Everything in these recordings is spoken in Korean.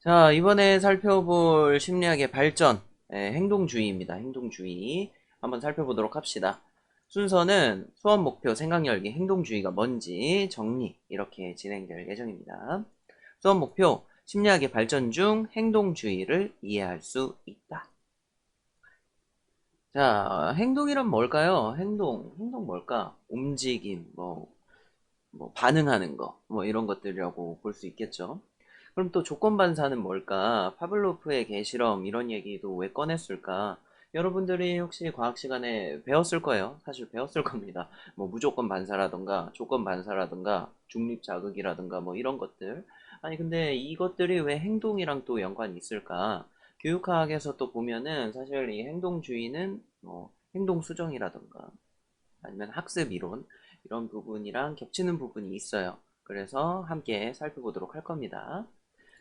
자, 이번에 살펴볼 심리학의 발전, 행동주의입니다. 행동주의. 한번 살펴보도록 합시다. 순서는 수업 목표, 생각 열기, 행동주의가 뭔지 정리, 이렇게 진행될 예정입니다. 수업 목표, 심리학의 발전 중 행동주의를 이해할 수 있다. 자, 행동이란 뭘까요? 행동 뭘까? 움직임, 반응하는 거, 이런 것들이라고 볼 수 있겠죠. 그럼 또 조건반사는 뭘까? 파블로프의 개실험 이런 얘기도 왜 꺼냈을까? 여러분들이 혹시 과학 시간에 배웠을 거예요. 사실 배웠을 겁니다. 뭐 무조건 반사라든가 조건 반사라든가 중립 자극이라든가 뭐 이런 것들. 아니 근데 이것들이 왜 행동이랑 또 연관이 있을까? 교육학에서 또 보면은 사실 이 행동주의는 행동 수정이라든가 아니면 학습 이론 이런 부분이랑 겹치는 부분이 있어요. 그래서 함께 살펴보도록 할 겁니다.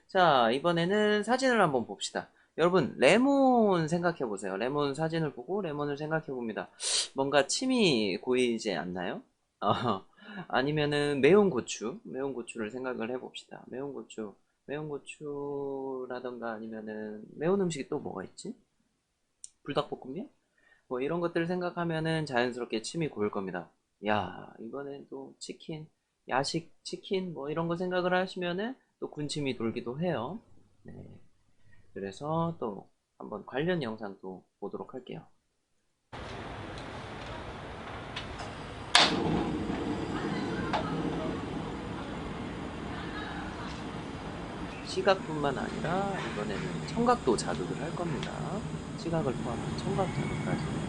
자, 이번에는 사진을 한번 봅시다. 여러분, 레몬 생각해 보세요. 레몬 사진을 보고 레몬을 생각해 봅니다. 뭔가 침이 고이지 않나요? 어, 아니면은 매운 고추를 생각을 해 봅시다. 매운 고추라던가 아니면은 매운 음식이 또 뭐가 있지? 불닭볶음면? 뭐 이런 것들을 생각하면은 자연스럽게 침이 고일 겁니다. 야, 이번엔 또 치킨, 야식 치킨 뭐 이런 거 생각을 하시면은 또 군침이 돌기도 해요. 네. 그래서 또 한번 관련 영상 또 보도록 할게요. 시각뿐만 아니라 이번에는 청각도 자극을 할 겁니다. 시각을 포함한 청각 자극까지.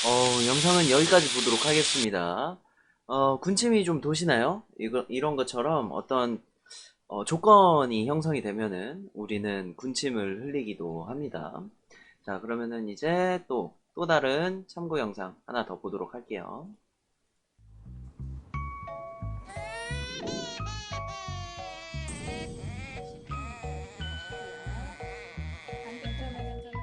어, 영상은 여기까지 보도록 하겠습니다. 군침이 좀 도시나요? 이런 것처럼 어떤 조건이 형성이 되면은 우리는 군침을 흘리기도 합니다. 자, 그러면은 이제 또 다른 참고 영상 하나 더 보도록 할게요. 괜찮아, 괜찮아.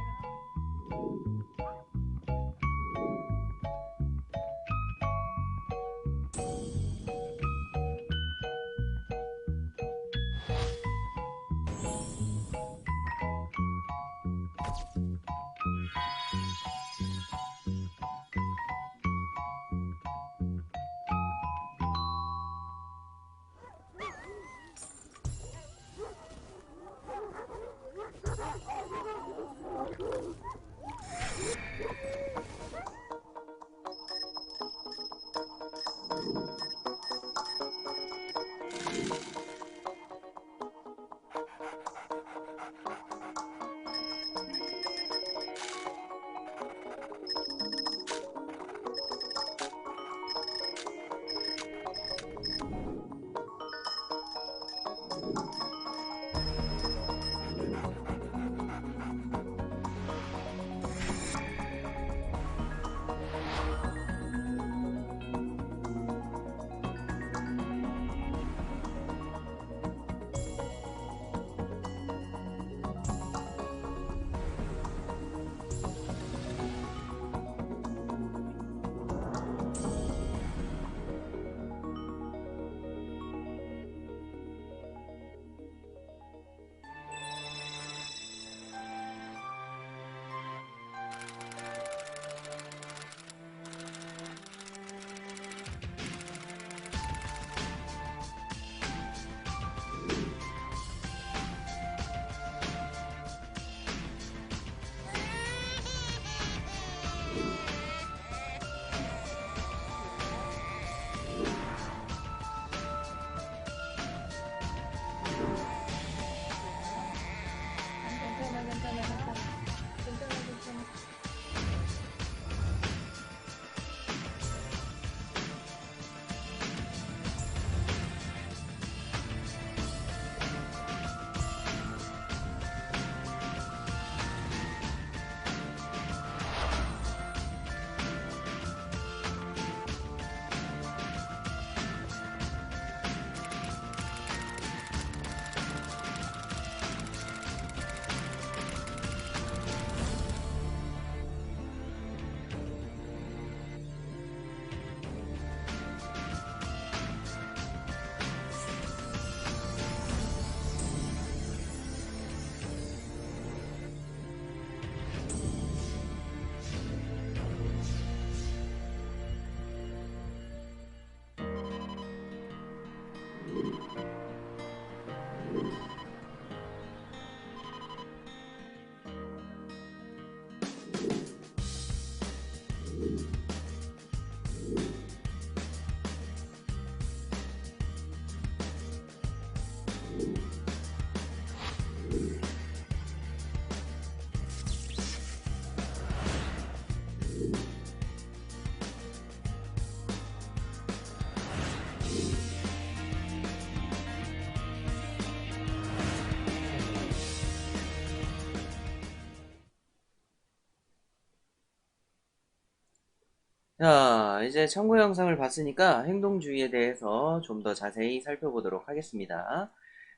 자, 이제 참고 영상을 봤으니까 행동주의에 대해서 좀 더 자세히 살펴보도록 하겠습니다.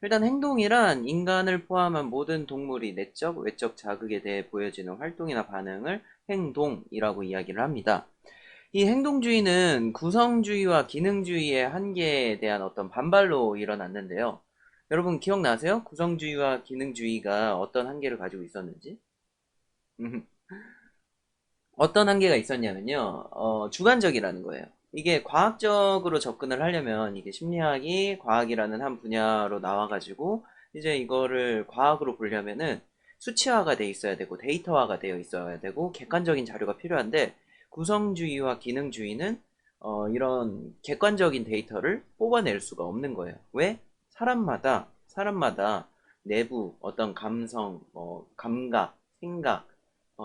일단 행동이란 인간을 포함한 모든 동물이 내적, 외적 자극에 대해 보여지는 활동이나 반응을 행동이라고 이야기를 합니다. 이 행동주의는 구성주의와 기능주의의 한계에 대한 어떤 반발로 일어났는데요. 여러분 기억나세요? 구성주의와 기능주의가 어떤 한계를 가지고 있었는지? 어떤 한계가 있었냐면요. 주관적이라는 거예요. 이게 과학적으로 접근을 하려면 이게 심리학이 과학이라는 한 분야로 나와가지고 이제 이거를 과학으로 보려면은 수치화가 돼 있어야 되고 데이터화가 되어 있어야 되고 객관적인 자료가 필요한데 구성주의와 기능주의는 이런 객관적인 데이터를 뽑아낼 수가 없는 거예요. 왜? 사람마다 내부 어떤 감성, 감각, 생각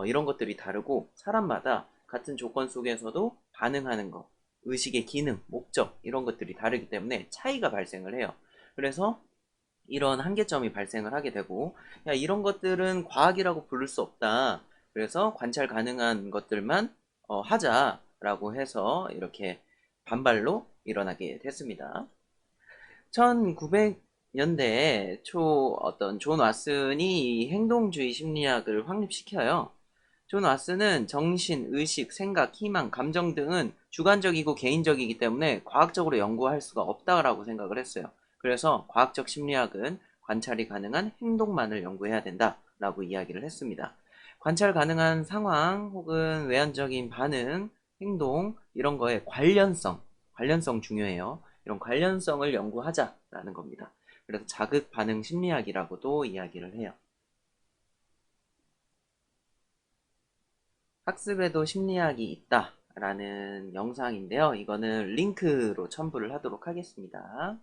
이런 것들이 다르고 사람마다 같은 조건 속에서도 반응하는 것, 의식의 기능, 목적 이런 것들이 다르기 때문에 차이가 발생을 해요. 그래서 이런 한계점이 발생을 하게 되고 야 이런 것들은 과학이라고 부를 수 없다. 그래서 관찰 가능한 것들만 하자라고 해서 이렇게 반발로 일어나게 됐습니다. 1900년대 초 어떤 존 왓슨이 이 행동주의 심리학을 확립시켜요. 존 왓슨은 정신, 의식, 생각, 희망, 감정 등은 주관적이고 개인적이기 때문에 과학적으로 연구할 수가 없다라고 생각을 했어요. 그래서 과학적 심리학은 관찰이 가능한 행동만을 연구해야 된다라고 이야기를 했습니다. 관찰 가능한 상황 혹은 외향적인 반응, 행동 이런 거에 관련성 중요해요. 이런 관련성을 연구하자라는 겁니다. 그래서 자극 반응 심리학이라고도 이야기를 해요. 학습에도 심리학이 있다라는 영상인데요. 이거는 링크로 첨부를 하도록 하겠습니다.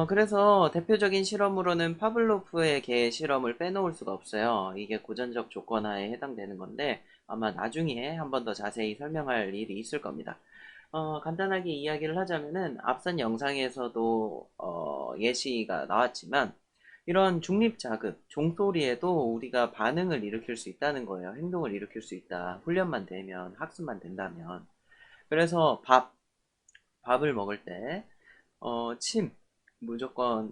그래서 대표적인 실험으로는 파블로프의 개 실험을 빼놓을 수가 없어요. 이게 고전적 조건하에 해당되는 건데 아마 나중에 한 번 더 자세히 설명할 일이 있을 겁니다. 간단하게 이야기를 하자면은 앞선 영상에서도 예시가 나왔지만 이런 중립 자극, 종소리에도 우리가 반응을 일으킬 수 있다는 거예요. 행동을 일으킬 수 있다. 훈련만 되면, 학습만 된다면. 그래서 밥을 먹을 때, 침, 무조건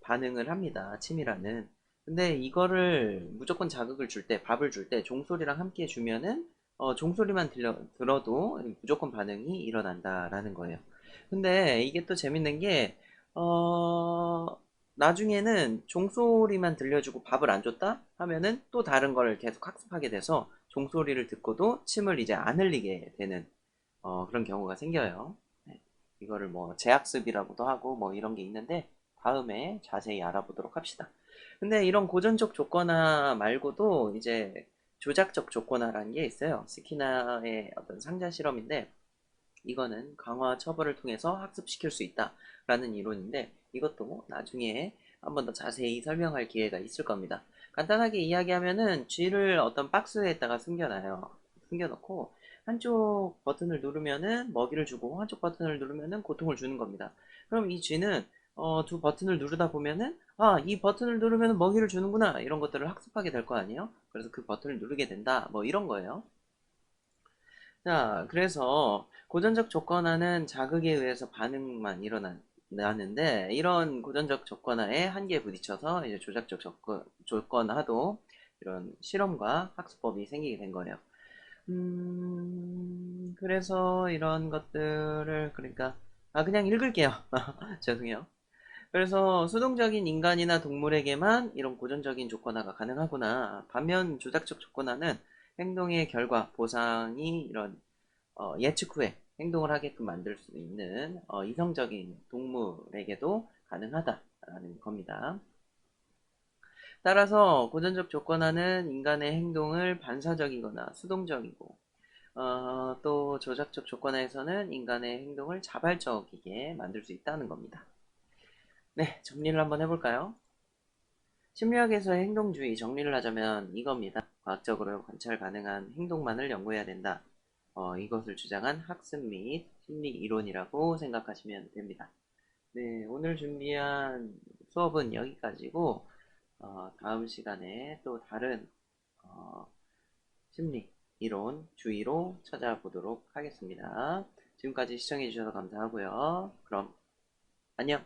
반응을 합니다. 침이라는. 근데 이거를 무조건 자극을 줄 때, 밥을 줄 때 종소리랑 함께 주면은, 종소리만 들어도 무조건 반응이 일어난다라는 거예요. 근데 이게 또 재밌는 게, 어, 나중에는 종소리만 들려주고 밥을 안 줬다 하면은 또 다른 걸 계속 학습하게 돼서 종소리를 듣고도 침을 이제 안 흘리게 되는 그런 경우가 생겨요. 네. 이거를 뭐 재학습이라고도 하고 뭐 이런 게 있는데 다음에 자세히 알아보도록 합시다. 근데 이런 고전적 조건화 말고도 이제 조작적 조건화라는 게 있어요. 스키나의 어떤 상자 실험인데 이거는 강화 처벌을 통해서 학습시킬 수 있다라는 이론인데 이것도 나중에 한 번 더 자세히 설명할 기회가 있을 겁니다. 간단하게 이야기하면은 쥐를 어떤 박스에다가 숨겨놔요. 숨겨놓고 한쪽 버튼을 누르면은 먹이를 주고 한쪽 버튼을 누르면은 고통을 주는 겁니다. 그럼 이 쥐는 두 버튼을 누르다 보면은 이 버튼을 누르면 먹이를 주는구나 이런 것들을 학습하게 될 거 아니에요? 그래서 그 버튼을 누르게 된다 뭐 이런 거예요. 자, 그래서 고전적 조건화는 자극에 의해서 반응만 일어나는데 이런 고전적 조건화에 한계에 부딪혀서 이제 조작적 조건화도 이런 실험과 학습법이 생기게 된 거예요. 그래서 이런 것들을 그러니까 그냥 읽을게요. 죄송해요. 그래서 수동적인 인간이나 동물에게만 이런 고전적인 조건화가 가능하구나. 반면 조작적 조건화는 행동의 결과, 보상이 이런 예측 후에 행동을 하게끔 만들 수 있는 이성적인 동물에게도 가능하다라는 겁니다. 따라서 고전적 조건화는 인간의 행동을 반사적이거나 수동적이고 또 조작적 조건화에서는 인간의 행동을 자발적이게 만들 수 있다는 겁니다. 네, 정리를 한번 해볼까요? 심리학에서의 행동주의 정리를 하자면 이겁니다. 과학적으로 관찰 가능한 행동만을 연구해야 된다. 이것을 주장한 학습 및 심리 이론이라고 생각하시면 됩니다. 네, 오늘 준비한 수업은 여기까지고, 다음 시간에 또 다른 어, 심리, 이론 주의로 찾아보도록 하겠습니다. 지금까지 시청해주셔서 감사하고요. 그럼 안녕!